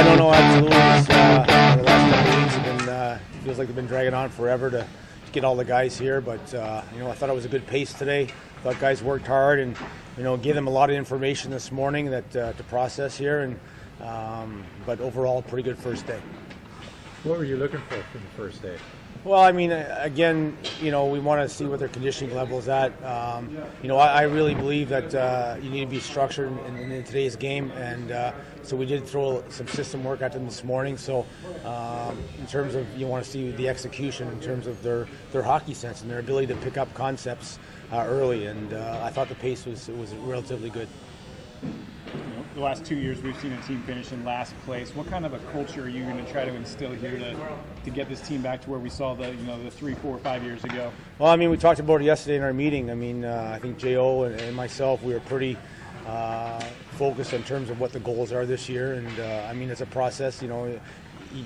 Yeah, no, absolutely. The last couple of weeks have been, feels like they've been dragging on forever to get all the guys here, but I thought it was a good pace today. I thought guys worked hard and gave them a lot of information this morning that to process here, and but overall, pretty good first day. What were you looking for from the first day? Well, I mean, again, we want to see what their conditioning level is at. I really believe that you need to be structured in today's game, and so we did throw some system work at them this morning. So in terms of, you want to see the execution in terms of their hockey sense and their ability to pick up concepts early, and I thought the pace was relatively good. The last 2 years we've seen a team finish in last place. What kind of a culture are you going to try to instill here to get this team back to where we saw the 3, 4, 5 years ago? Well, I mean, we talked about it yesterday in our meeting. I mean, I think J.O. and myself, we were pretty focused in terms of what the goals are this year, and I mean, it's a process.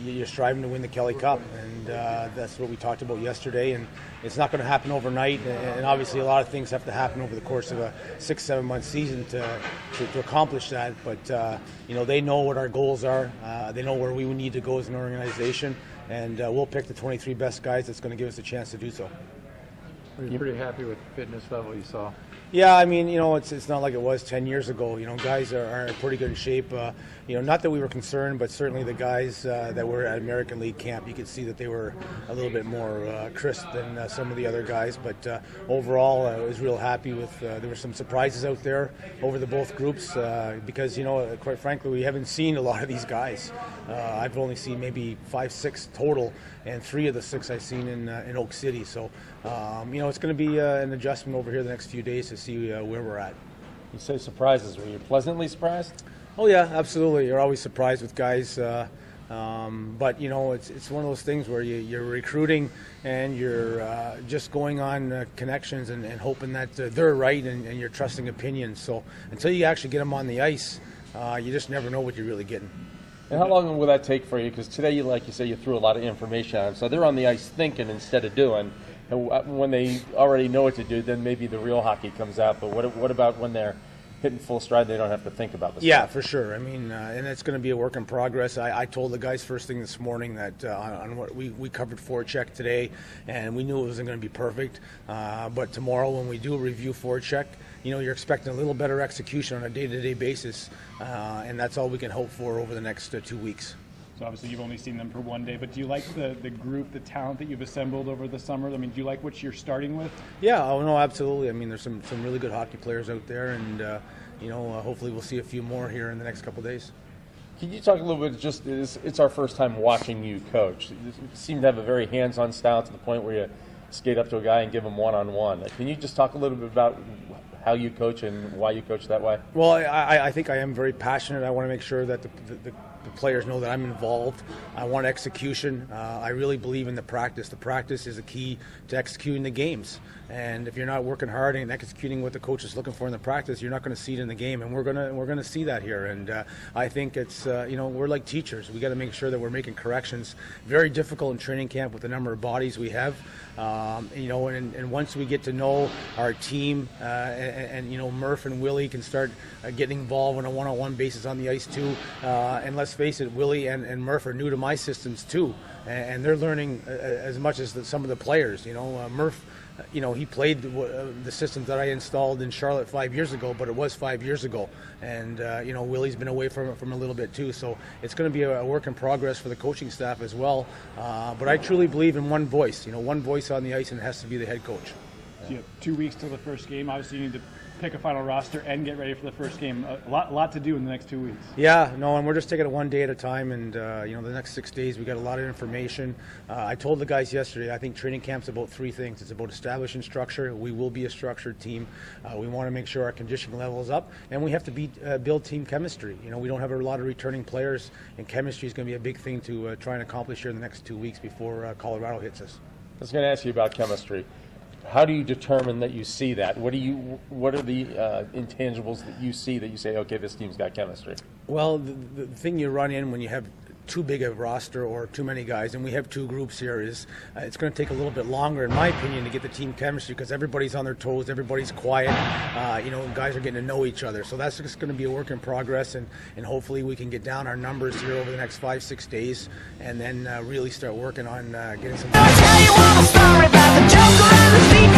You're striving to win the Kelly Cup, and that's what we talked about yesterday, and it's not going to happen overnight, and obviously a lot of things have to happen over the course of a 6-7 month season to accomplish that, but they know what our goals are, they know where we need to go as an organization, and we'll pick the 23 best guys that's going to give us a chance to do so. Were you pretty happy with the fitness level you saw? Yeah, I mean, it's not like it was 10 years ago. Guys are in pretty good shape. Not that we were concerned, but certainly the guys that were at American League camp, you could see that they were a little bit more crisp than some of the other guys. But overall, I was real happy with. There were some surprises out there over the both groups because quite frankly, we haven't seen a lot of these guys. I've only seen maybe 5, 6 total, and 3 of the 6 I've seen in Oak City. So it's going to be an adjustment over here the next few days to see where we're at. You say surprises. Were you pleasantly surprised? Oh yeah, absolutely. You're always surprised with guys, but it's one of those things where you're recruiting and you're just going on connections and hoping that they're right and you're trusting opinions. So until you actually get them on the ice, you just never know what you're really getting. And how long will that take for you? Because today, like you say, you threw a lot of information on them. So they're on the ice thinking instead of doing. And when they already know what to do, then maybe the real hockey comes out. But what about when they're hitting full stride, they don't have to think about this? Yeah, for sure. I mean, and it's going to be a work in progress. I told the guys first thing this morning that on what we covered forecheck today, and we knew it wasn't going to be perfect. But tomorrow when we do a review forecheck, you're expecting a little better execution on a day-to-day basis, and that's all we can hope for over the next 2 weeks. So obviously you've only seen them for one day, but do you like the group, the talent that you've assembled over the summer? I mean, do you like what you're starting with? Yeah, no, absolutely. I mean, there's some really good hockey players out there, and hopefully we'll see a few more here in the next couple of days. Can you talk a little bit, it's our first time watching you coach. You seem to have a very hands-on style to the point where you skate up to a guy and give him one-on-one. Can you just talk a little bit about how you coach and why you coach that way? Well, I think I am very passionate. I want to make sure that the players know that I'm involved. I want execution. I really believe in the practice. The practice is the key to executing the games. And if you're not working hard and executing what the coach is looking for in the practice, you're not going to see it in the game. And we're gonna see that here. And I think it's we're like teachers. We got to make sure that we're making corrections. Very difficult in training camp with the number of bodies we have. And once we get to know our team, and Murph and Willie can start getting involved on a one-on-one basis on the ice too. And let's face it, Willie and Murph are new to my systems too, and they're learning as much as some of the players. Murph, he played the systems that I installed in Charlotte 5 years ago, but it was 5 years ago, and Willie's been away from a little bit too. So it's going to be a work in progress for the coaching staff as well. But I truly believe in one voice. One voice on the ice, and it has to be the head coach. So you have 2 weeks till the first game. Obviously, you need to pick a final roster and get ready for the first game. A lot to do in the next 2 weeks. Yeah, no, and we're just taking it one day at a time. And the next 6 days we got a lot of information. I told the guys yesterday, I think training camp's about 3 things. It's about establishing structure. We will be a structured team. We want to make sure our conditioning level is up, and we have to build team chemistry. We don't have a lot of returning players, and chemistry is going to be a big thing to try and accomplish here in the next 2 weeks before Colorado hits us. I was going to ask you about chemistry. How do you determine that you see that? What are the intangibles that you see that you say, okay, this team's got chemistry? Well, the thing you run in when you have too big a roster or too many guys, and we have two groups here, is it's going to take a little bit longer, in my opinion, to get the team chemistry, because everybody's on their toes, everybody's quiet, guys are getting to know each other. So that's just going to be a work in progress, and hopefully we can get down our numbers here over the next 5-6 days, and then really start working on getting some. I'll tell you one story about the joker and the thief.